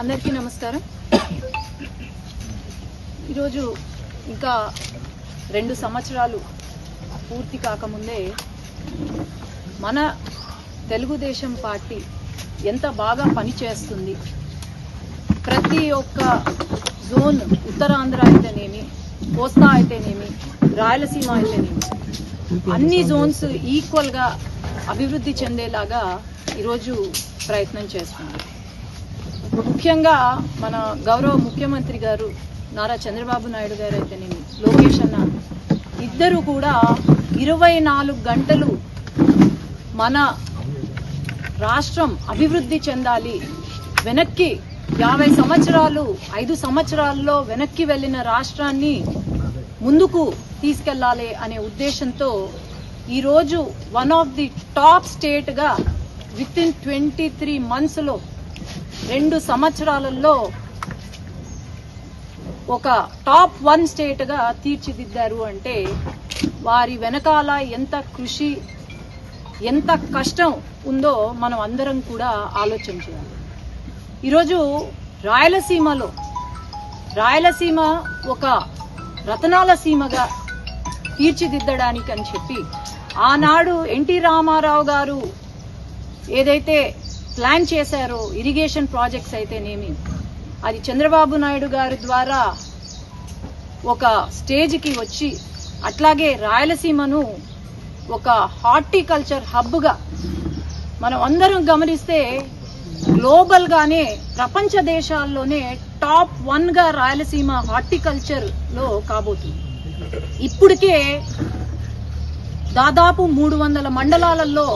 అందరికీ నమస్కారం. ఈరోజు ఇంకా 2 సంవత్సరాలు పూర్తి కాకముందే మన తెలుగుదేశం పార్టీ ఎంత బాగా పనిచేస్తుంది, ప్రతి ఒక్క జోన్, ఉత్తరాంధ్ర అయితేనేమి, కోస్తా అయితేనేమి, రాయలసీమ అయితేనేమి, అన్ని జోన్స్ ఈక్వల్గా అభివృద్ధి చెందేలాగా ఈరోజు ప్రయత్నం చేస్తుంది. ముఖ్యంగా మన గౌరవ ముఖ్యమంత్రి గారు నారా చంద్రబాబు నాయుడు గారు అయితేనేమి, లోకేష్ అన్న ఇద్దరు కూడా 24 గంటలు మన రాష్ట్రం అభివృద్ధి చెందాలి, వెనక్కి 50 సంవత్సరాలు 5 సంవత్సరాల్లో వెనక్కి వెళ్ళిన రాష్ట్రాన్ని ముందుకు తీసుకెళ్లాలి అనే ఉద్దేశంతో ఈరోజు వన్ ఆఫ్ ది టాప్ స్టేట్గా వితిన్ 23 మంత్స్లో 2 సంవత్సరాలలో ఒక టాప్ 1 స్టేట్గా తీర్చిదిద్దారు అంటే వారి వెనకాల ఎంత కృషి, ఎంత కష్టం ఉందో మనం అందరం కూడా ఆలోచన చేయాలి. ఈరోజు రాయలసీమ ఒక రతనాల సీమగా తీర్చిదిద్దడానికి అని చెప్పి ఆనాడు ఎన్టీ రామారావు గారు ఏదైతే ప్లాన్ చేశారో, ఇరిగేషన్ ప్రాజెక్ట్స్ అయితేనేమి, అది చంద్రబాబు నాయుడు గారి ద్వారా ఒక స్టేజ్కి వచ్చి, అట్లాగే రాయలసీమను ఒక హార్టికల్చర్ హబ్గా మనం అందరం గమనిస్తే గ్లోబల్గానే ప్రపంచ దేశాల్లోనే టాప్ 1గా రాయలసీమ హార్టికల్చర్లో కాబోతుంది. ఇప్పటికే దాదాపు 300 మండలాలలో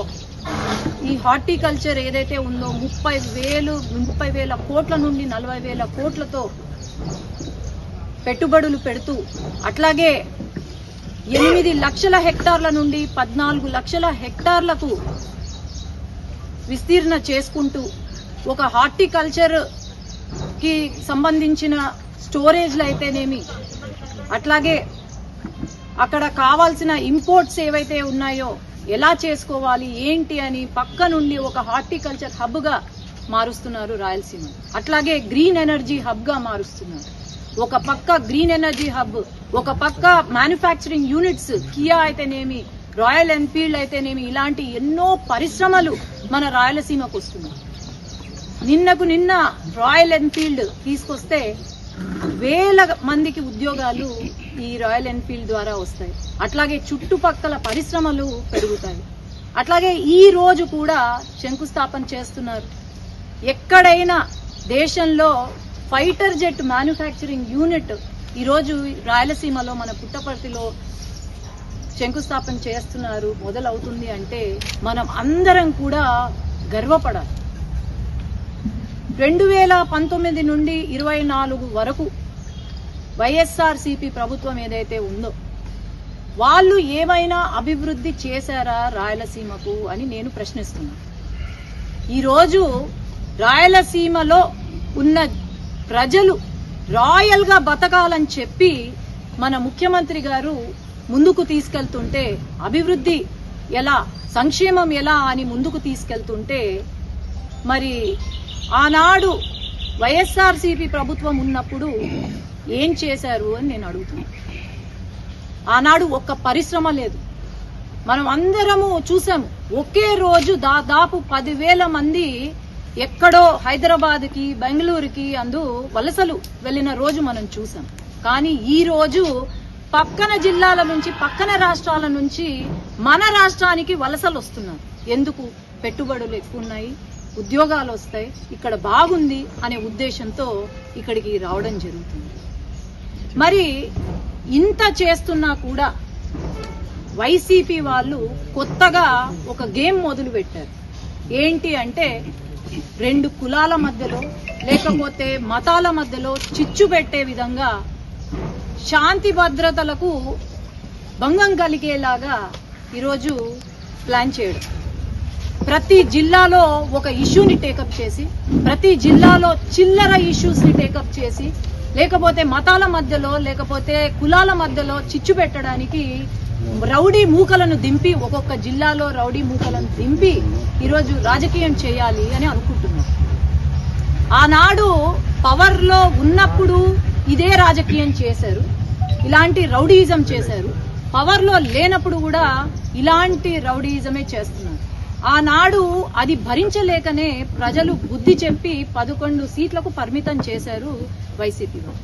ఈ హార్టికల్చర్ ఏదైతే ఉందో 30,000 కోట్ల నుండి 40,000 కోట్లతో పెట్టుబడులు పెడుతూ, అట్లాగే 8 లక్షల హెక్టార్ల నుండి 14 లక్షల హెక్టార్లకు విస్తీర్ణ చేసుకుంటూ ఒక హార్టికల్చర్ కి సంబంధించిన స్టోరేజ్లు అయితేనేమి, అట్లాగే అక్కడ కావాల్సిన ఇంపోర్ట్స్ ఏవైతే ఉన్నాయో ఎలా చేసుకోవాలి ఏంటి అని పక్క నుండి ఒక హార్టికల్చర్ హబ్గా మారుస్తున్నారు రాయలసీమ. అట్లాగే గ్రీన్ ఎనర్జీ హబ్గా మారుస్తున్నారు. ఒక పక్క గ్రీన్ ఎనర్జీ హబ్, ఒక పక్క మ్యానుఫ్యాక్చరింగ్ యూనిట్స్, కియా అయితేనేమి, రాయల్ ఎన్ఫీల్డ్ అయితేనేమి, ఇలాంటి ఎన్నో పరిశ్రమలు మన రాయలసీమకు వస్తున్నాయి. నిన్న రాయల్ ఎన్ఫీల్డ్ తీసుకొస్తే వేల మందికి ఉద్యోగాలు ఈ రాయల్ ఎన్ఫీల్డ్ ద్వారా వస్తాయి. అట్లాగే చుట్టుపక్కల పరిశ్రమలు పెరుగుతాయి. అట్లాగే ఈ రోజు కూడా శంకుస్థాపన చేస్తున్నారు. ఎక్కడైనా దేశంలో ఫైటర్ జెట్ మ్యానుఫ్యాక్చరింగ్ యూనిట్ ఈరోజు రాయలసీమలో మన పుట్టపర్తిలో శంకుస్థాపన చేస్తున్నారు, మొదలవుతుంది అంటే మనం అందరం కూడా గర్వపడాలి. 2019 నుండి 24 వరకు వైఎస్ఆర్సీపీ ప్రభుత్వం ఏదైతే ఉందో వాళ్ళు ఏమైనా అభివృద్ధి చేశారా రాయలసీమకు అని నేను ప్రశ్నిస్తున్నాను. ఈరోజు రాయలసీమలో ఉన్న ప్రజలు రాయల్గా బతకాలని చెప్పి మన ముఖ్యమంత్రి గారు ముందుకు తీసుకెళ్తుంటే, అభివృద్ధి ఎలా, సంక్షేమం ఎలా అని ముందుకు తీసుకెళ్తుంటే, మరి ఆనాడు వైఎస్ఆర్సీపీ ప్రభుత్వం ఉన్నప్పుడు ఏం చేశారు అని నేను అడుగుతున్నాను. ఆనాడు ఒక్క పరిశ్రమ లేదు. మనం అందరము చూసాము. ఒకే రోజు దాదాపు 10,000 మంది ఎక్కడో హైదరాబాద్కి, బెంగళూరుకి వలసలు వెళ్లిన రోజు మనం చూసాం. కానీ ఈ రోజు పక్కన జిల్లాల నుంచి, పక్కన రాష్ట్రాల నుంచి మన రాష్ట్రానికి వలసలు వస్తున్నారు. ఎందుకు? పెట్టుబడులు ఎక్కువ ఉన్నాయి, ఉద్యోగాలు వస్తాయి, ఇక్కడ బాగుంది అనే ఉద్దేశంతో ఇక్కడికి రావడం జరుగుతుంది. మరి ఇంత చేస్తున్నా కూడా వైసీపీ వాళ్ళు కొత్తగా ఒక గేమ్ మొదలు పెట్టారు. ఏంటి అంటే 2 కులాల మధ్యలో లేకపోతే మతాల మధ్యలో చిచ్చు పెట్టే విధంగా, శాంతి భద్రతలకు భంగం కలిగేలాగా ఈరోజు ప్లాన్ చేయడం. ప్రతి జిల్లాలో ఒక ఇష్యూని టేకప్ చేసి, ప్రతి జిల్లాలో చిల్లర ఇష్యూస్ ని టేకప్ చేసి, లేకపోతే మతాల మధ్యలో లేకపోతే కులాల మధ్యలో చిచ్చు పెట్టడానికి రౌడీ మూకలను దింపి, ఒక్కొక్క జిల్లాలో రౌడీ మూకలను దింపి ఈరోజు రాజకీయం చేయాలి అని అనుకుంటున్నారు. ఆనాడు పవర్లో ఉన్నప్పుడు ఇదే రాజకీయం చేశారు, ఇలాంటి రౌడీయిజం చేశారు. పవర్లో లేనప్పుడు కూడా ఇలాంటి రౌడీయిజమే చేస్తున్నారు. ఆనాడు అది భరించలేకనే ప్రజలు బుద్ధి చెప్పి 11 సీట్లకు పరిమితం చేశారు వైసీపీలో.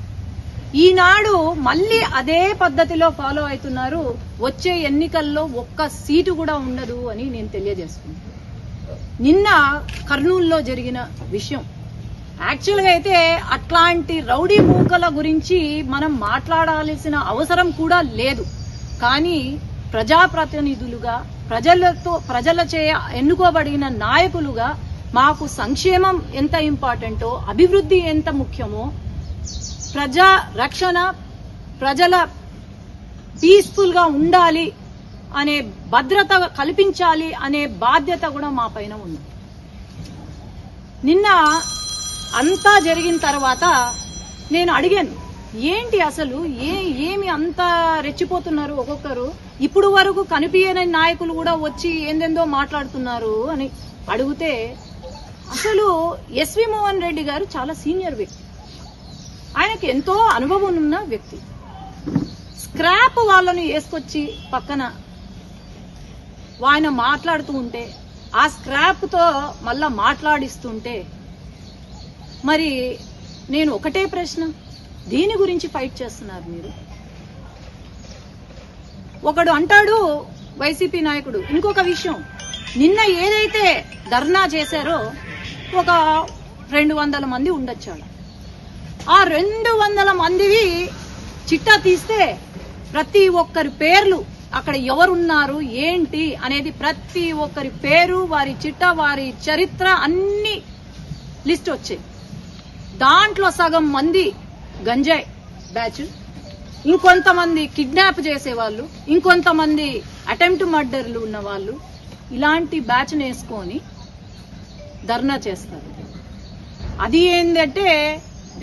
ఈనాడు మళ్ళీ అదే పద్ధతిలో ఫాలో అవుతున్నారు. వచ్చే ఎన్నికల్లో ఒక్క సీటు కూడా ఉండదు అని నేను తెలియజేసుకున్నాను. నిన్న కర్నూలులో జరిగిన విషయం యాక్చువల్గా అయితే అట్లాంటి రౌడీ మూకల గురించి మనం మాట్లాడాల్సిన అవసరం కూడా లేదు. కానీ ప్రజాప్రతినిధులుగా ప్రజలచే ఎన్నుకోబడిన నాయకులుగా మాకు సంక్షేమం ఎంత ఇంపార్టెంటో, అభివృద్ధి ఎంత ముఖ్యమో, ప్రజా రక్షణ, ప్రజల పీస్ఫుల్ గా ఉండాలి అనే భద్రత కల్పించాలి అనే బాధ్యత కూడా మా పైన ఉంది. నిన్న అంతా జరిగిన తర్వాత నేను అడిగాను, ఏంటి అసలు ఏమి అంత రెచ్చిపోతున్నారు ఒక్కొక్కరు, ఇప్పుడు వరకు కనిపించని నాయకులు కూడా వచ్చి ఏందేందో మాట్లాడుతున్నారు అని అడిగితే, అసలు ఎస్వి మోహన్ రెడ్డి గారు చాలా సీనియర్ వ్యక్తి, ఆయనకి ఎంతో అనుభవం ఉన్న వ్యక్తి. స్క్రాప్ వాళ్ళను వేసుకొచ్చి పక్కన ఆయన మాట్లాడుతూ ఉంటే, ఆ స్క్రాప్ తో మళ్ళా మాట్లాడిస్తుంటే, మరి నేను ఒకటే ప్రశ్న, దీని గురించి ఫైట్ చేస్తున్నారు మీరు? ఒకడు అంటాడు వైసీపీ నాయకుడు. ఇంకొక విషయం, నిన్న ఏదైతే ధర్నా చేశారో ఒక 200 మంది ఉండొచ్చాడు. ఆ 200 మందివి చిట్టా తీస్తే ప్రతి ఒక్కరి పేర్లు, అక్కడ ఎవరున్నారు ఏంటి అనేది ప్రతి ఒక్కరి పేరు, వారి చిట్టా, వారి చరిత్ర అన్ని లిస్ట్ వచ్చాయి. దాంట్లో సగం మంది గంజాయి బ్యాచ్, ఇంకొంతమంది కిడ్నాప్ చేసేవాళ్ళు, ఇంకొంతమంది అటెంప్ట్ మర్డర్లు ఉన్న వాళ్ళు, ఇలాంటి బ్యాచ్ వేసుకొని ధర్నా చేస్తారు. అది ఏంటంటే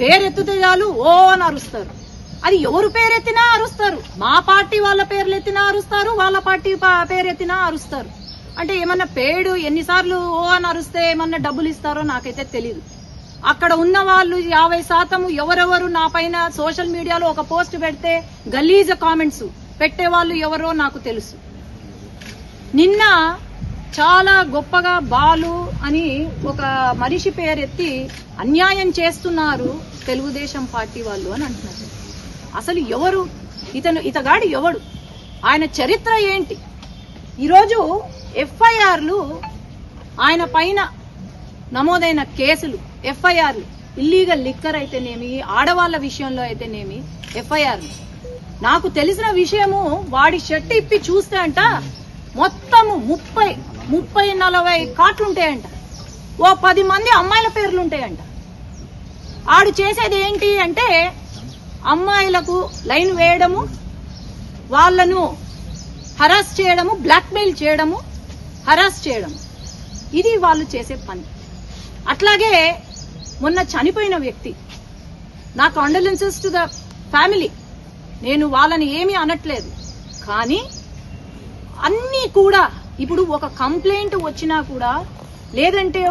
పేరెత్తితే చాలు ఓ అని అరుస్తారు. అది ఎవరు పేరెత్తినా అరుస్తారు. మా పార్టీ వాళ్ళ పేర్లు ఎత్తినా అరుస్తారు, వాళ్ళ పార్టీ పేరెత్తినా అరుస్తారు. అంటే ఏమన్నా పేడు ఎన్నిసార్లు ఓ అని అరుస్తే ఏమన్నా డబ్బులు ఇస్తారో నాకైతే తెలీదు. అక్కడ ఉన్న వాళ్ళు 50% ఎవరెవరు నా పైన సోషల్ మీడియాలో ఒక పోస్ట్ పెడితే గలీజ కామెంట్స్ పెట్టేవాళ్ళు ఎవరో నాకు తెలుసు. నిన్న చాలా గొప్పగా బాలు అని ఒక మనిషి పేరెత్తి అన్యాయం చేస్తున్నారు తెలుగుదేశం పార్టీ వాళ్ళు అని అంటున్నారు. అసలు ఎవరు ఇతగాడు ఎవడు, ఆయన చరిత్ర ఏంటి? ఈరోజు ఎఫ్ఐఆర్లు, ఆయన పైన నమోదైన కేసులు, ఎఫ్ఐఆర్లు, ఇల్లీగల్ లిక్కర్ అయితేనేమి, ఆడవాళ్ల విషయంలో అయితేనేమి ఎఫ్ఐఆర్లు. నాకు తెలిసిన విషయము, వాడి షర్ట్ ఇప్పి చూస్తే అంట మొత్తము 30-40 కార్డులుంటాయంట. ఓ 10 మంది అమ్మాయిల పేర్లుంటాయంట. ఆడు చేసేది ఏంటి అంటే అమ్మాయిలకు లైన్ వేయడము, వాళ్లను హరాస్ చేయడము, బ్లాక్మెయిల్ చేయడము, హరాస్ చేయడము, ఇది వాళ్ళు చేసే పని. అట్లాగే మొన్న చనిపోయిన వ్యక్తి, నా కండోలెన్సెస్ టు ద ఫ్యామిలీ, నేను వాళ్ళని ఏమీ అనట్లేదు. కానీ అన్నీ కూడా ఇప్పుడు ఒక కంప్లైంట్ వచ్చినా కూడా, లేదంటే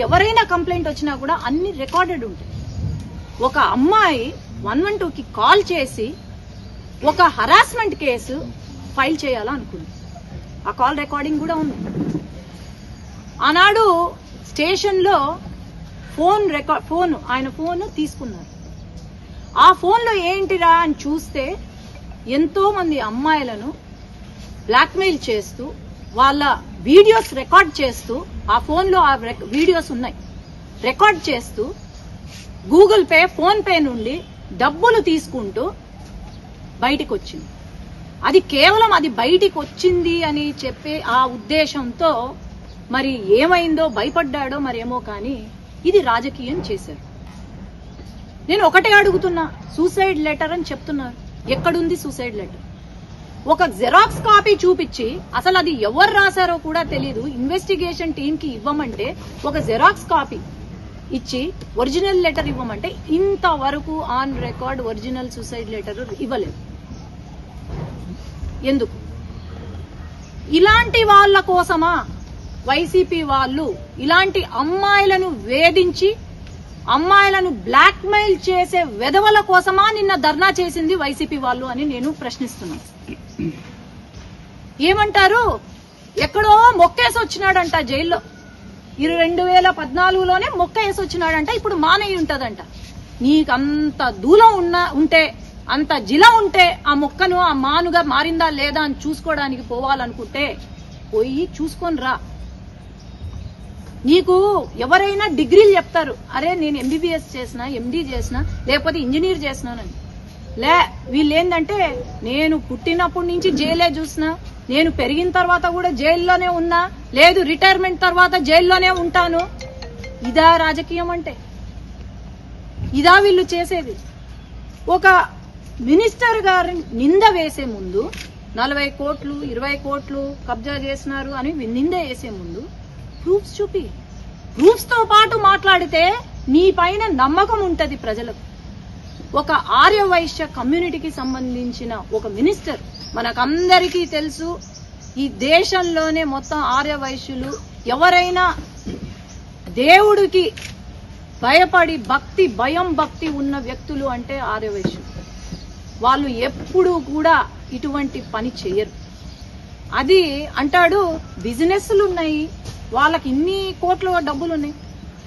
ఎవరైనా కంప్లైంట్ వచ్చినా కూడా అన్ని రికార్డెడ్ ఉంటాయి. ఒక అమ్మాయి 112కి కాల్ చేసి ఒక హరాస్మెంట్ కేసు ఫైల్ చేయాలనుకుంది. ఆ కాల్ రికార్డింగ్ కూడా ఉంది. ఆనాడు స్టేషన్లో ఆయన ఫోన్ తీసుకున్నారు. ఆ ఫోన్లో ఏంటిరా అని చూస్తే ఎంతో మంది అమ్మాయిలను బ్లాక్మెయిల్ చేస్తూ, వాళ్ళ వీడియోస్ రికార్డ్ చేస్తూ, ఆ ఫోన్లో ఆ వీడియోస్ ఉన్నాయి, రికార్డ్ చేస్తూ గూగుల్ పే, ఫోన్ పే నుండి డబ్బులు తీసుకుంటూ బయటికి వచ్చింది. అది కేవలం అది బయటికి వచ్చింది అని చెప్పే ఆ ఉద్దేశంతో మరి ఏమైందో, భయపడ్డాడో మరేమో, కానీ ఇది రాజకీయం చేశారు. నేను ఒకటే అడుగుతున్నా, సూసైడ్ లెటర్ అని చెప్తున్నారు, ఎక్కడుంది సూసైడ్ లెటర్? ఒక జెరాక్స్ కాపీ చూపించి, అసలు అది ఎవరు రాశారో కూడా తెలీదు, ఇన్వెస్టిగేషన్ టీమ్ కి ఇవ్వమంటే ఒక జెరాక్స్ కాపీ ఇచ్చి ఒరిజినల్ లెటర్ ఇవ్వమంటే ఇంతవరకు on record original suicide letter ఇవ్వలేదు. ఎందుకు? ఇలాంటి వాళ్ళ కోసమా వైసీపీ వాళ్ళు ఇలాంటి అమ్మాయిలను వేధించి అమ్మాయిలను బ్లాక్ మెయిల్ చేసే వెధవల కోసమా నిన్న ధర్నా చేసింది వైసీపీ వాళ్ళు అని నేను ప్రశ్నిస్తున్నాను. ఏమంటారు? ఎక్కడో మొక్కేసి వచ్చినాడంట జైల్లో, 2014లోనే మొక్క వేసి వచ్చినాడంట, ఇప్పుడు మానేయి ఉంటదంట. నీకు అంత దూలం ఉంటే, అంత జిల ఉంటే ఆ మొక్కను ఆ మానుగా మారిందా లేదా అని చూసుకోవడానికి పోవాలనుకుంటే పోయి చూసుకొని రా. నీకు ఎవరైనా డిగ్రీలు చెప్తారు, అరే నేను ఎంబీబీఎస్ చేసిన, ఎండీ చేసిన, లేకపోతే ఇంజనీర్ చేసినానని. వీళ్ళేందంటే నేను పుట్టినప్పటి నుంచి జైలే చూసినా, నేను పెరిగిన తర్వాత కూడా జైల్లోనే ఉన్నా, లేదు రిటైర్మెంట్ తర్వాత జైల్లోనే ఉంటాను. ఇదా రాజకీయం అంటే? ఇదా వీళ్ళు చేసేది? ఒక మినిస్టర్ గారిని నింద వేసే ముందు 40 కోట్లు 20 కోట్లు కబ్జా చేసినారు అని నింద వేసే ముందు ప్రూఫ్స్ చూపి, ప్రూఫ్స్ తో పాటు మాట్లాడితే నీ పైన నమ్మకం ఉంటది ప్రజలకు. ఒక ఆర్య వైశ్య కమ్యూనిటీకి సంబంధించిన ఒక మినిస్టర్, మనకందరికీ తెలుసు ఈ దేశంలోనే మొత్తం ఆర్య వైశ్యులు ఎవరైనా దేవుడికి భయపడి భక్తి ఉన్న వ్యక్తులు అంటే ఆర్య వైశ్యులు. వాళ్ళు ఎప్పుడూ కూడా ఇటువంటి పని చెయ్యరు. అది అంటాడు బిజినెస్లు ఉన్నాయి, వాళ్ళకి ఇన్ని కోట్ల డబ్బులున్నాయి.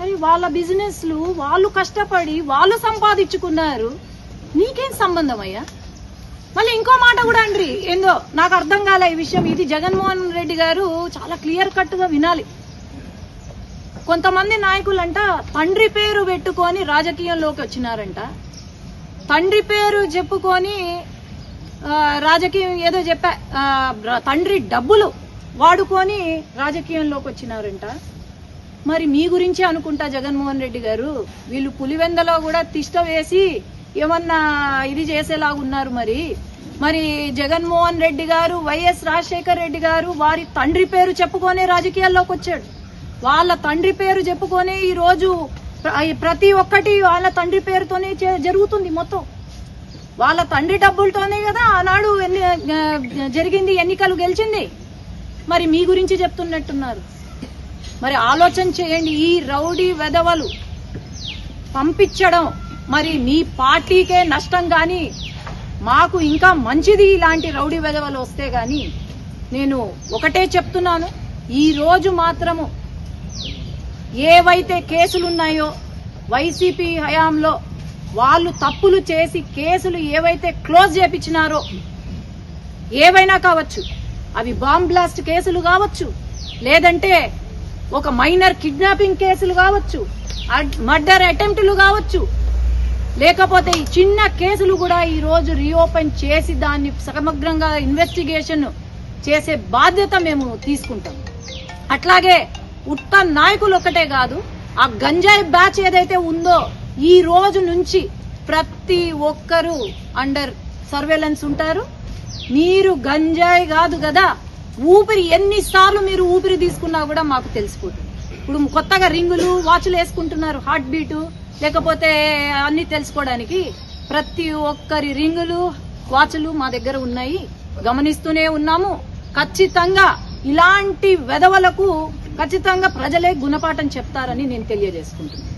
అని వాళ్ళ బిజినెస్లు వాళ్ళు కష్టపడి వాళ్ళు సంపాదించుకున్నారు, నీకేం సంబంధం అయ్యా? మళ్ళీ ఇంకో మాట కూడా అండ్రి, ఏందో నాకు అర్థం కాలే ఈ విషయం. ఇది జగన్మోహన్ రెడ్డి గారు చాలా క్లియర్ కట్ గా వినాలి. కొంతమంది నాయకులంట తండ్రి పేరు పెట్టుకొని రాజకీయంలోకి వచ్చినారంట, తండ్రి పేరు చెప్పుకొని రాజకీయం ఏదో చెప్పా, తండ్రి డబ్బులు వాడుకొని రాజకీయంలోకి వచ్చినారంట. మరి మీ గురించే అనుకుంటా జగన్మోహన్ రెడ్డి గారు, వీళ్ళు పులివెందలో కూడా తిష్ట వేసి ఏమన్నా ఇది చేసేలాగున్నారు. మరి జగన్మోహన్ రెడ్డి గారు, వైఎస్ రాజశేఖర రెడ్డి గారు వారి తండ్రి పేరు చెప్పుకొనే రాజకీయాల్లోకి వచ్చాడు. వాళ్ళ తండ్రి పేరు చెప్పుకొని ఈ రోజు ప్రతి ఒక్కటి వాళ్ళ తండ్రి పేరుతోనే జరుగుతుంది. మొత్తం వాళ్ళ తండ్రి డబ్బులతోనే కదా ఆనాడు జరిగింది, ఎన్నికలు గెలిచింది. మరి మీ గురించి చెప్తున్నట్టున్నారు. మరి ఆలోచన చేయండి. ఈ రౌడీ వెధవలు పంపించడం మరి మీ పార్టీకే నష్టం గాని మాకు ఇంకా మంచిది ఇలాంటి రౌడీ వెధవలు వస్తే గాని. నేను ఒకటే చెప్తున్నాను, ఈ రోజు మాత్రము ఏవైతే కేసులున్నాయో వైసీపీ హయాంలో వాళ్ళు తప్పులు చేసి కేసులు ఏవైతే క్లోజ్ చేపించినారో, ఏవైనా కావచ్చు, అవి బాంబ్ బ్లాస్ట్ కేసులు కావచ్చు, లేదంటే ఒక మైనర్ కిడ్నాపింగ్ కేసులు కావచ్చు, మర్డర్ అటెంప్ట్లు కావచ్చు, లేకపోతే ఈ చిన్న కేసులు కూడా ఈ రోజు రీఓపెన్ చేసి దాన్ని సమగ్రంగా ఇన్వెస్టిగేషన్ చేసే బాధ్యత మేము తీసుకుంటాం. అట్లాగే ఉత్త నాయకులు ఒక్కటే కాదు, ఆ గంజాయి బ్యాచ్ ఏదైతే ఉందో ఈ రోజు నుంచి ప్రతి ఒక్కరూ అండర్ సర్వేలెన్స్ ఉంటారు. మీరు గంజాయి కాదు కదా, ఊపిరి ఎన్నిసార్లు మీరు ఊపిరి తీసుకున్నా కూడా మాకు తెలిసిపోతుంది. ఇప్పుడు కొత్తగా రింగులు వాచ్లు వేసుకుంటున్నారు, హార్ట్ బీటు లేకపోతే అన్ని తెలుసుకోవడానికి. ప్రతి ఒక్కరి రింగులు వాచ్లు మా దగ్గర ఉన్నాయి, గమనిస్తూనే ఉన్నాము. ఖచ్చితంగా ఇలాంటి వెధవలకు ఖచ్చితంగా ప్రజలే గుణపాఠం చెప్తారని నేను తెలియజేసుకుంటున్నాను.